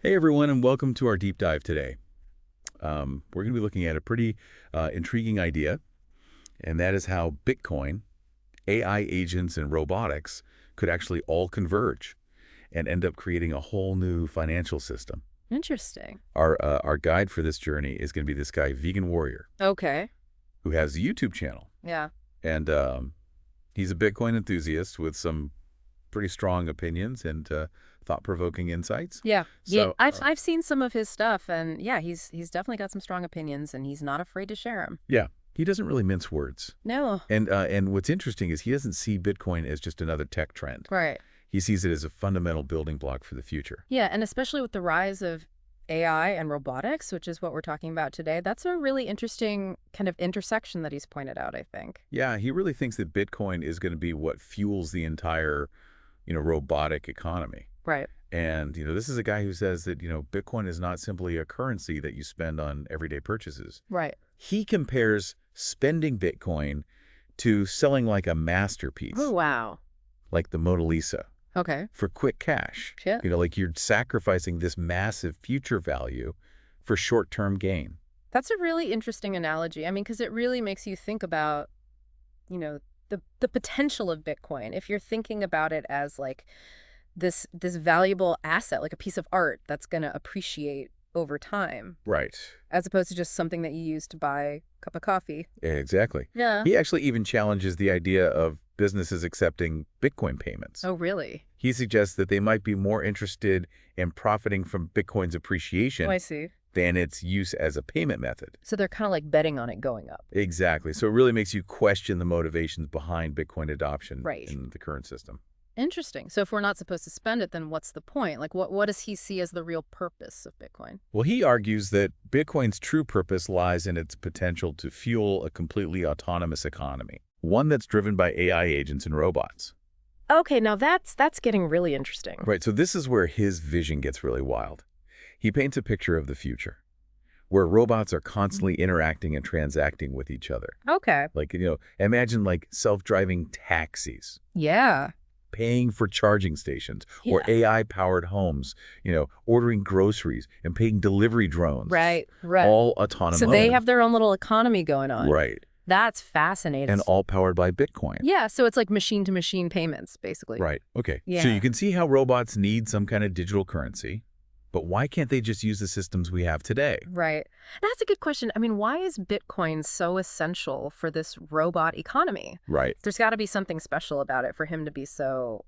Hey everyone, and welcome to our deep dive today. We're going to be looking at a pretty intriguing idea, and that is how Bitcoin, AI agents, and robotics could actually all converge and end up creating a whole new financial system. Interesting. Our guide for this journey is going to be this guy, Vegan Warrior, Okay. who has a YouTube channel, Yeah. and he's a Bitcoin enthusiast with some pretty strong opinions and thought-provoking insights. Yeah. Yeah. So, I've seen some of his stuff, and yeah, he's definitely got some strong opinions, and he's not afraid to share them. yeah, he doesn't really mince words. No. And what's interesting is he doesn't see Bitcoin as just another tech trend. Right. He sees it as a fundamental building block for the future. Yeah, and especially with the rise of AI and robotics, which is what we're talking about today, that's a really interesting kind of intersection that he's pointed out, I think. Yeah, he really thinks that Bitcoin is going to be what fuels the entire, robotic economy. Right. And, this is a guy who says that, Bitcoin is not simply a currency that you spend on everyday purchases. Right. He compares spending Bitcoin to selling like a masterpiece, Oh, wow. like the Mona Lisa, Okay. for quick cash. Yeah. Like you're sacrificing this massive future value for short-term gain. That's a really interesting analogy. I mean, because it really makes you think about, the potential of Bitcoin. If you're thinking about it as like this valuable asset, like a piece of art that's going to appreciate over time, Right. as opposed to just something that you use to buy a cup of coffee. Exactly. Yeah. He actually even challenges the idea of businesses accepting Bitcoin payments. Oh, really? He suggests that they might be more interested in profiting from Bitcoin's Oh, appreciation I see. than its use as a payment method. So they're kind of like betting on it going up. Exactly. So it really makes you question the motivations behind Bitcoin adoption Right. in the current system. Interesting. So if we're not supposed to spend it, then what's the point? Like, what does he see as the real purpose of Bitcoin? Well, he argues that Bitcoin's true purpose lies in its potential to fuel a completely autonomous economy, one that's driven by AI agents and robots. Okay, now that's getting really interesting. Right, so this is where his vision gets really wild. He paints a picture of the future, where robots are constantly interacting and transacting with each other. Okay. Like, imagine like self-driving taxis, Yeah. paying for charging stations, or Yeah. AI-powered homes, ordering groceries and paying delivery drones. Right. Right. All autonomous. So they have their own little economy going on. Right. That's fascinating. And all powered by Bitcoin. Yeah, so it's like machine-to-machine payments, basically. Right. Okay. Yeah. So you can see how robots need some kind of digital currency, but why can't they just use the systems we have today? Right. That's a good question. I mean, why is Bitcoin so essential for this robot economy? Right. There's got to be something special about it for him to be so,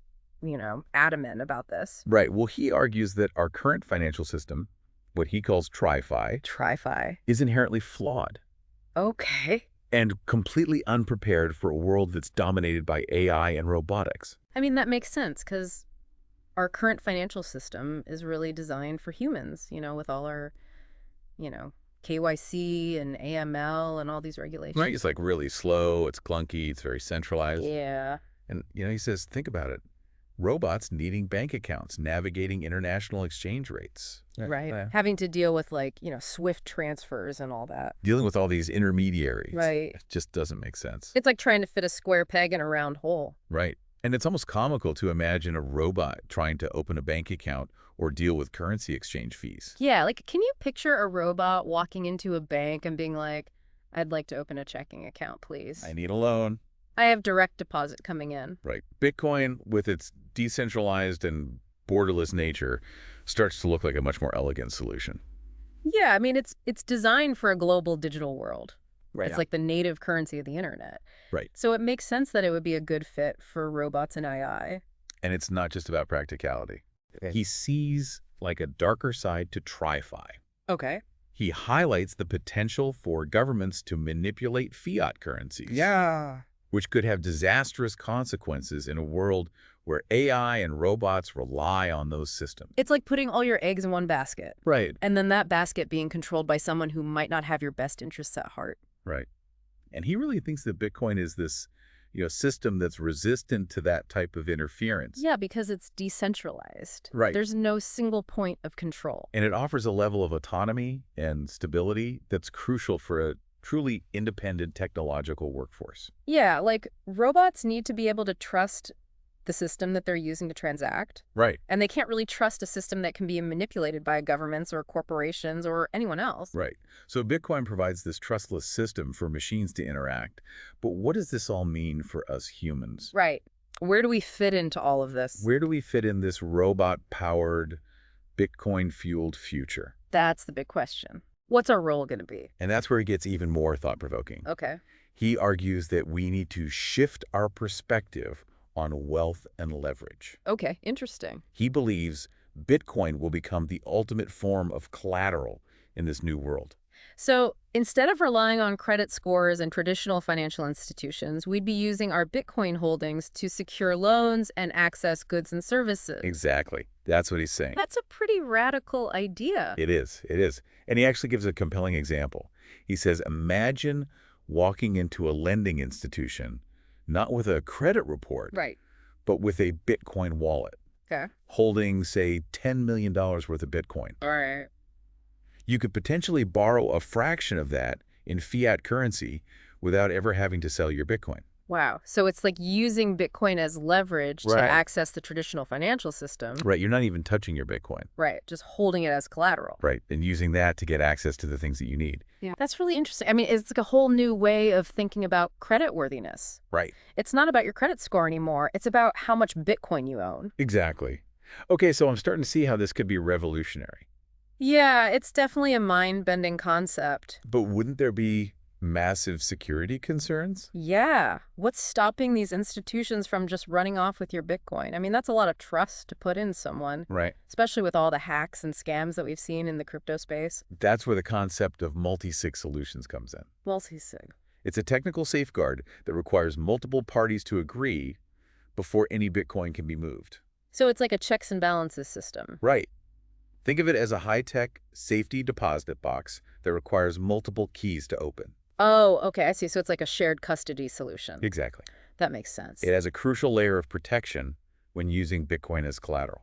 adamant about this. Right. Well, he argues that our current financial system, what he calls Tri-fi. is inherently flawed Okay. and completely unprepared for a world that's dominated by AI and robotics. I mean, that makes sense because our current financial system is really designed for humans, with all our, KYC and AML and all these regulations. Right? It's like really slow, it's clunky, it's very centralized. Yeah. And, he says, think about it. Robots needing bank accounts, navigating international exchange rates. Right. Having to deal with SWIFT transfers and all that. Dealing with all these intermediaries. Right. It just doesn't make sense. It's like trying to fit a square peg in a round hole. Right. And it's almost comical to imagine a robot trying to open a bank account or deal with currency exchange fees. Yeah, like can you picture a robot walking into a bank and being like, I'd like to open a checking account, please. I need a loan. I have direct deposit coming in. Right. Bitcoin, with its decentralized and borderless nature, starts to look like a much more elegant solution. Yeah, I mean, it's designed for a global digital world. Right. It's like the native currency of the internet. Right. So it makes sense that it would be a good fit for robots and AI. And it's not just about practicality. Okay. He sees like a darker side to TriFi. Okay. He highlights the potential for governments to manipulate fiat currencies. Yeah. Which could have disastrous consequences in a world where AI and robots rely on those systems. It's like putting all your eggs in one basket. Right. And then that basket being controlled by someone who might not have your best interests at heart. Right. And he really thinks that Bitcoin is this, system that's resistant to that type of interference. Yeah, because it's decentralized. Right. There's no single point of control. And it offers a level of autonomy and stability that's crucial for a truly independent technological workforce. Yeah, like robots need to be able to trust the system that they're using to transact. Right. And they can't really trust a system that can be manipulated by governments or corporations or anyone else. Right. So Bitcoin provides this trustless system for machines to interact. But what does this all mean for us humans? Right. Where do we fit into all of this? Where do we fit in this robot-powered, Bitcoin-fueled future? That's the big question. What's our role going to be? And that's where it gets even more thought-provoking. Okay. He argues that we need to shift our perspective on wealth and leverage. Okay, interesting. He believes Bitcoin will become the ultimate form of collateral in this new world. So instead of relying on credit scores and traditional financial institutions, we'd be using our Bitcoin holdings to secure loans and access goods and services. Exactly. That's what he's saying. That's a pretty radical idea. It is. It is. And he actually gives a compelling example. He says, imagine walking into a lending institution, not with a credit report, Right. but with a Bitcoin wallet, Okay. holding, say, $10 million worth of Bitcoin. All right. You could potentially borrow a fraction of that in fiat currency without ever having to sell your Bitcoin. Wow. So it's like using Bitcoin as leverage to Right. access the traditional financial system. Right. You're not even touching your Bitcoin. Right. Just holding it as collateral. Right. And using that to get access to the things that you need. Yeah. That's really interesting. I mean, it's like a whole new way of thinking about credit worthiness. Right. It's not about your credit score anymore. It's about how much Bitcoin you own. Exactly. Okay, so I'm starting to see how this could be revolutionary. Yeah, it's definitely a mind-bending concept. But wouldn't there be massive security concerns? Yeah. What's stopping these institutions from just running off with your Bitcoin? I mean, that's a lot of trust to put in someone, Right. especially with all the hacks and scams that we've seen in the crypto space. That's where the concept of multi-sig solutions comes in. Multi-sig. It's a technical safeguard that requires multiple parties to agree before any Bitcoin can be moved. So it's like a checks and balances system. Right. Think of it as a high-tech safety deposit box that requires multiple keys to open. Oh, okay, I see. So it's like a shared custody solution. Exactly. That makes sense. It has a crucial layer of protection when using Bitcoin as collateral.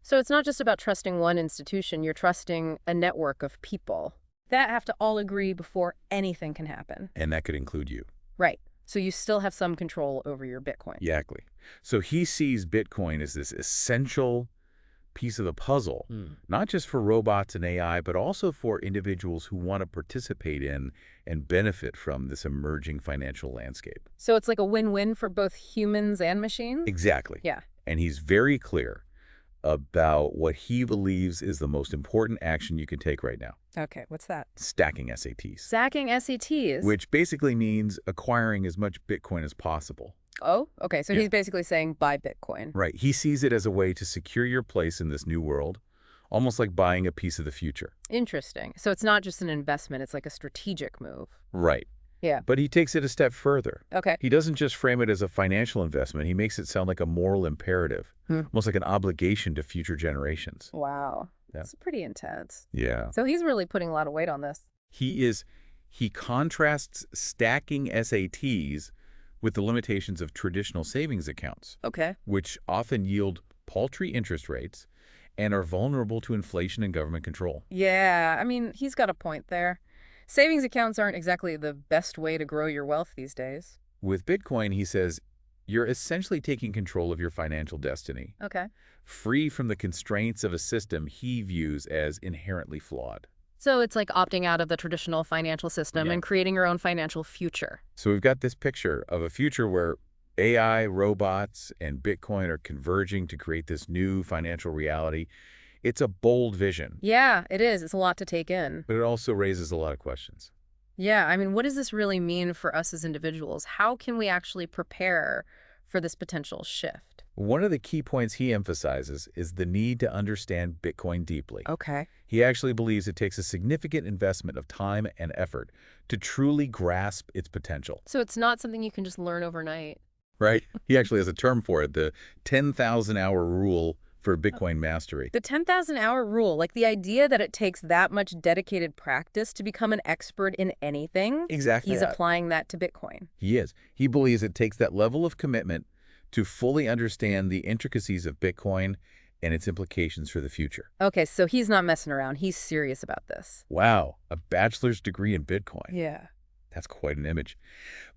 So it's not just about trusting one institution, you're trusting a network of people that have to all agree before anything can happen. And that could include you. Right. So you still have some control over your Bitcoin. Exactly. So he sees Bitcoin as this essential piece of the puzzle, not just for robots and AI, but also for individuals who want to participate in and benefit from this emerging financial landscape. So it's like a win-win for both humans and machines? Exactly. Yeah. And he's very clear about what he believes is the most important action you can take right now. Okay, what's that? Stacking SATs. Stacking SATs? Which basically means acquiring as much Bitcoin as possible. Oh, okay. So Yeah. he's basically saying buy Bitcoin. Right. He sees it as a way to secure your place in this new world, almost like buying a piece of the future. Interesting. So it's not just an investment, it's like a strategic move. Right. Yeah. But he takes it a step further. Okay. He doesn't just frame it as a financial investment. He makes it sound like a moral imperative, almost like an obligation to future generations. Wow. Yeah. That's pretty intense. Yeah. So he's really putting a lot of weight on this. He contrasts stacking SATs with the limitations of traditional savings accounts, Okay. which often yield paltry interest rates and are vulnerable to inflation and government control. Yeah, I mean, he's got a point there. Savings accounts aren't exactly the best way to grow your wealth these days. With Bitcoin, he says, you're essentially taking control of your financial destiny, Okay. free from the constraints of a system he views as inherently flawed. So it's like opting out of the traditional financial system Yeah. and creating your own financial future. So we've got this picture of a future where AI, robots, and Bitcoin are converging to create this new financial reality. It's a bold vision, Yeah, it is. It's a lot to take in. but it also raises a lot of questions. Yeah, I mean, what does this really mean for us as individuals? How can we actually prepare for this potential shift? One of the key points he emphasizes is the need to understand Bitcoin deeply. Okay. He actually believes it takes a significant investment of time and effort to truly grasp its potential. So it's not something you can just learn overnight. Right? He actually has a term for it, the 10,000-hour rule for Bitcoin mastery. The 10,000-hour rule, like the idea that it takes that much dedicated practice to become an expert in anything. Exactly He's that. applying that to Bitcoin. He is. He believes it takes that level of commitment to fully understand the intricacies of Bitcoin and its implications for the future. Okay, so he's not messing around. He's serious about this. Wow, a bachelor's degree in Bitcoin. Yeah. That's quite an image.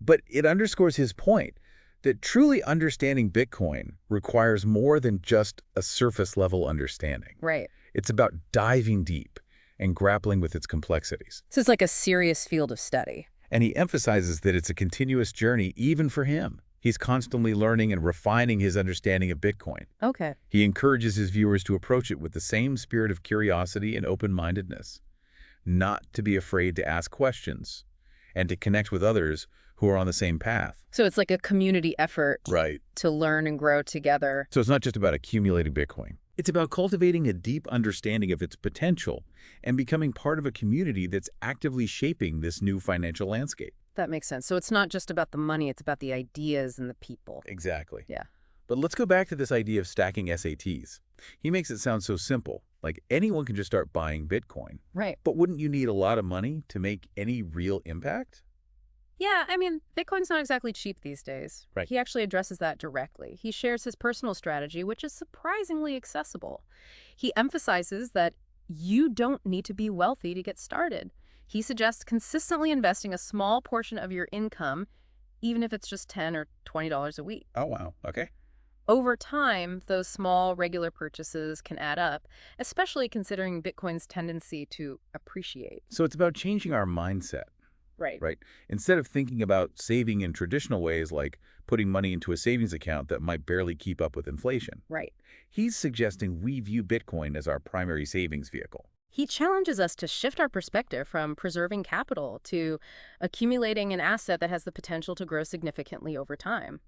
But it underscores his point that truly understanding Bitcoin requires more than just a surface-level understanding. Right. It's about diving deep and grappling with its complexities. So it's like a serious field of study. And he emphasizes that it's a continuous journey even for him. He's constantly learning and refining his understanding of Bitcoin. Okay. He encourages his viewers to approach it with the same spirit of curiosity and open-mindedness, not to be afraid to ask questions and to connect with others who are on the same path. So it's like a community effort Right. to learn and grow together. So it's not just about accumulating Bitcoin. It's about cultivating a deep understanding of its potential and becoming part of a community that's actively shaping this new financial landscape. That makes sense. So it's not just about the money, it's about the ideas and the people. Exactly. Yeah. But let's go back to this idea of stacking SATs. He makes it sound so simple, like anyone can just start buying Bitcoin. Right. But wouldn't you need a lot of money to make any real impact? Yeah, I mean, Bitcoin's not exactly cheap these days. Right. He actually addresses that directly. He shares his personal strategy, which is surprisingly accessible. He emphasizes that you don't need to be wealthy to get started. He suggests consistently investing a small portion of your income, even if it's just $10 or $20 a week. Oh, wow. Okay. Over time, those small, regular purchases can add up, especially considering Bitcoin's tendency to appreciate. So it's about changing our mindset, Right. right? Instead of thinking about saving in traditional ways like putting money into a savings account that might barely keep up with inflation. Right. He's suggesting we view Bitcoin as our primary savings vehicle. He challenges us to shift our perspective from preserving capital to accumulating an asset that has the potential to grow significantly over time.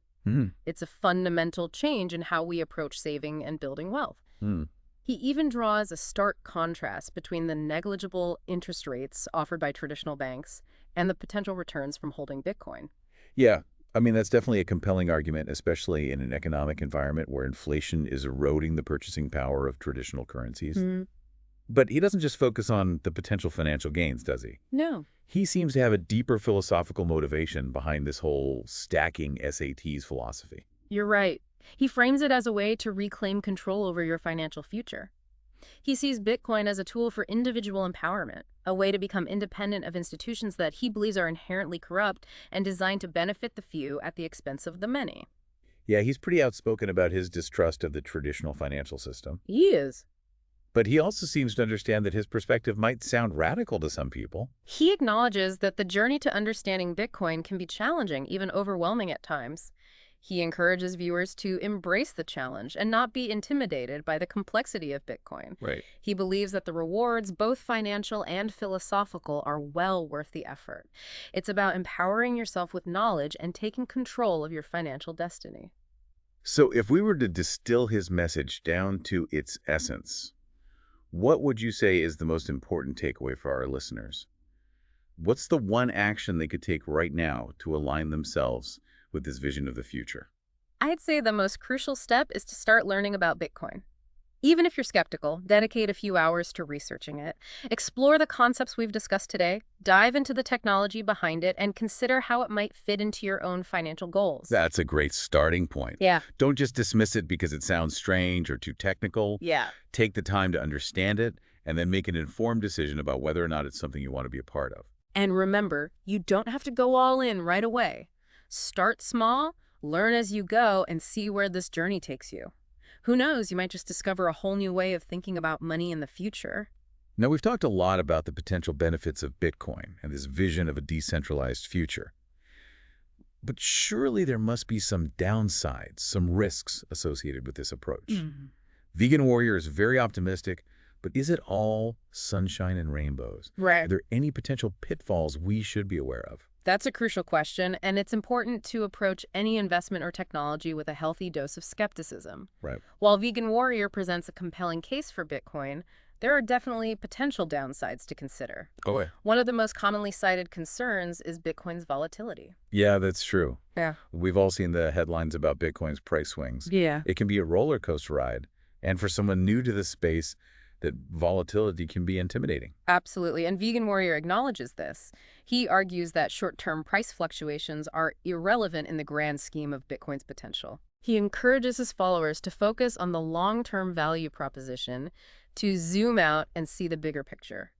It's a fundamental change in how we approach saving and building wealth. He even draws a stark contrast between the negligible interest rates offered by traditional banks and the potential returns from holding Bitcoin. Yeah, I mean, that's definitely a compelling argument, especially in an economic environment where inflation is eroding the purchasing power of traditional currencies. But he doesn't just focus on the potential financial gains, does he? No. He seems to have a deeper philosophical motivation behind this whole stacking SATs philosophy. You're right. He frames it as a way to reclaim control over your financial future. He sees Bitcoin as a tool for individual empowerment, a way to become independent of institutions that he believes are inherently corrupt and designed to benefit the few at the expense of the many. Yeah, he's pretty outspoken about his distrust of the traditional financial system. He is. But he also seems to understand that his perspective might sound radical to some people. He acknowledges that the journey to understanding Bitcoin can be challenging, even overwhelming at times. He encourages viewers to embrace the challenge and not be intimidated by the complexity of Bitcoin. Right. He believes that the rewards, both financial and philosophical, are well worth the effort. It's about empowering yourself with knowledge and taking control of your financial destiny. So if we were to distill his message down to its essence, what would you say is the most important takeaway for our listeners? What's the one action they could take right now to align themselves with this vision of the future? I'd say the most crucial step is to start learning about Bitcoin. Even if you're skeptical, dedicate a few hours to researching it. Explore the concepts we've discussed today, dive into the technology behind it, and consider how it might fit into your own financial goals. That's a great starting point. Yeah. Don't just dismiss it because it sounds strange or too technical. Yeah. Take the time to understand it and then make an informed decision about whether or not it's something you want to be a part of. And remember, you don't have to go all in right away. Start small, learn as you go, and see where this journey takes you. Who knows, you might just discover a whole new way of thinking about money in the future. Now, we've talked a lot about the potential benefits of Bitcoin and this vision of a decentralized future. But surely there must be some downsides, some risks associated with this approach. Vegan Warrior is very optimistic, but is it all sunshine and rainbows? Right. Are there any potential pitfalls we should be aware of? That's a crucial question, and it's important to approach any investment or technology with a healthy dose of skepticism. Right. While Vegan Warrior presents a compelling case for Bitcoin, there are definitely potential downsides to consider. Oh, yeah. One of the most commonly cited concerns is Bitcoin's volatility. Yeah, that's true. Yeah. We've all seen the headlines about Bitcoin's price swings. Yeah. It can be a roller coaster ride. And for someone new to this space, that volatility can be intimidating. Absolutely, and Vegan Warrior acknowledges this. He argues that short-term price fluctuations are irrelevant in the grand scheme of Bitcoin's potential. He encourages his followers to focus on the long-term value proposition, to zoom out and see the bigger picture.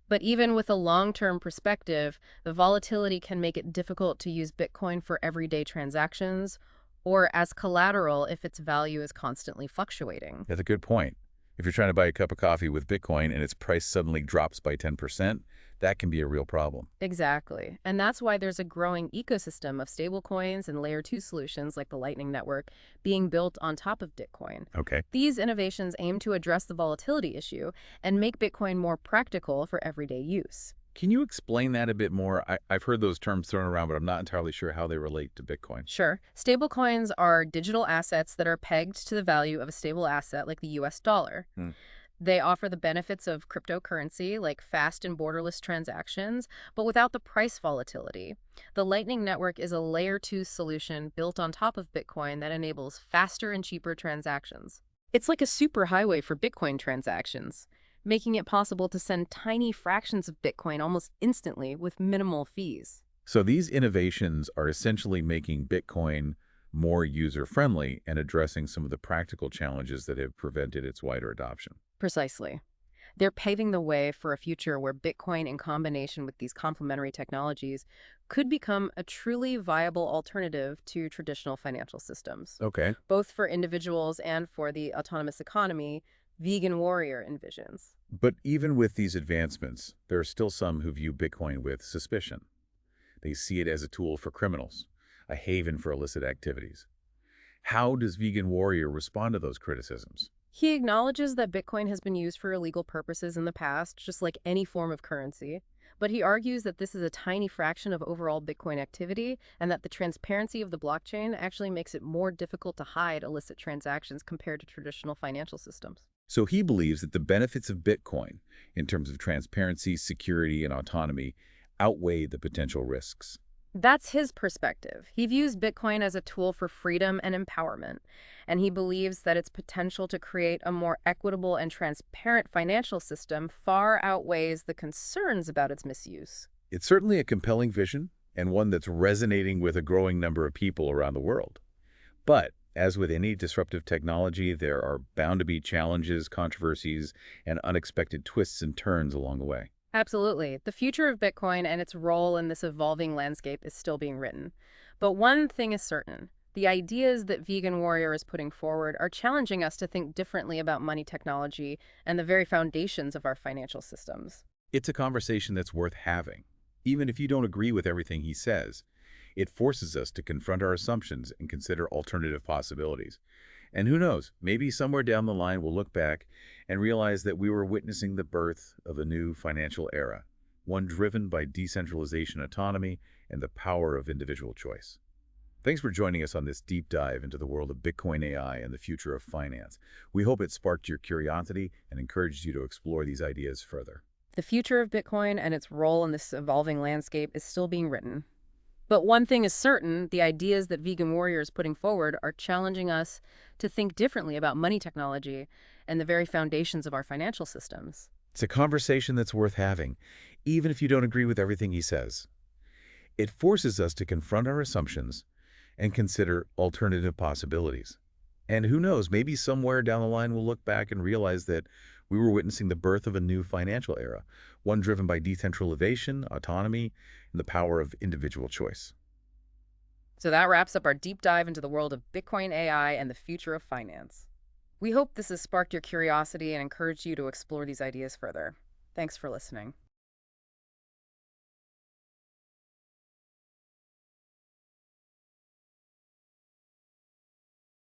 But even with a long-term perspective, the volatility can make it difficult to use Bitcoin for everyday transactions or as collateral if its value is constantly fluctuating. That's a good point. If you're trying to buy a cup of coffee with Bitcoin and its price suddenly drops by 10%, that can be a real problem. Exactly. And that's why there's a growing ecosystem of stablecoins and layer 2 solutions like the Lightning Network being built on top of Bitcoin. Okay. These innovations aim to address the volatility issue and make Bitcoin more practical for everyday use. Can you explain that a bit more? I've heard those terms thrown around, but I'm not entirely sure how they relate to Bitcoin. Sure, stablecoins are digital assets that are pegged to the value of a stable asset like the US dollar. Hmm. They offer the benefits of cryptocurrency, like fast and borderless transactions, but without the price volatility. The Lightning Network is a layer 2 solution built on top of Bitcoin that enables faster and cheaper transactions. It's like a superhighway for Bitcoin transactions, making it possible to send tiny fractions of Bitcoin almost instantly with minimal fees. So these innovations are essentially making Bitcoin more user-friendly and addressing some of the practical challenges that have prevented its wider adoption. Precisely. They're paving the way for a future where Bitcoin, in combination with these complementary technologies, could become a truly viable alternative to traditional financial systems. Okay. Both for individuals and for the autonomous economy, Vegan Warrior envisions. But even with these advancements, there are still some who view Bitcoin with suspicion. They see it as a tool for criminals, a haven for illicit activities. How does Vegan Warrior respond to those criticisms? He acknowledges that Bitcoin has been used for illegal purposes in the past, just like any form of currency. But he argues that this is a tiny fraction of overall Bitcoin activity and that the transparency of the blockchain actually makes it more difficult to hide illicit transactions compared to traditional financial systems. So he believes that the benefits of Bitcoin, in terms of transparency, security, and autonomy, outweigh the potential risks. That's his perspective. He views Bitcoin as a tool for freedom and empowerment, and he believes that its potential to create a more equitable and transparent financial system far outweighs the concerns about its misuse. It's certainly a compelling vision, and one that's resonating with a growing number of people around the world. But, as with any disruptive technology, there are bound to be challenges, controversies, and unexpected twists and turns along the way. Absolutely. The future of Bitcoin and its role in this evolving landscape is still being written. But one thing is certain. The ideas that Vegan Warrior is putting forward are challenging us to think differently about money technology and the very foundations of our financial systems. It's a conversation that's worth having. Even if you don't agree with everything he says, it forces us to confront our assumptions and consider alternative possibilities. And who knows, maybe somewhere down the line we'll look back and realize that we were witnessing the birth of a new financial era, one driven by decentralization, autonomy, and the power of individual choice. Thanks for joining us on this deep dive into the world of Bitcoin AI and the future of finance. We hope it sparked your curiosity and encouraged you to explore these ideas further. The future of Bitcoin and its role in this evolving landscape is still being written. But one thing is certain, the ideas that Vegan Warrior is putting forward are challenging us to think differently about money technology and the very foundations of our financial systems. It's a conversation that's worth having, even if you don't agree with everything he says. It forces us to confront our assumptions and consider alternative possibilities. And who knows, maybe somewhere down the line we'll look back and realize that we were witnessing the birth of a new financial era, one driven by decentralization, autonomy, and the power of individual choice. So that wraps up our deep dive into the world of Bitcoin AI and the future of finance. We hope this has sparked your curiosity and encouraged you to explore these ideas further. Thanks for listening.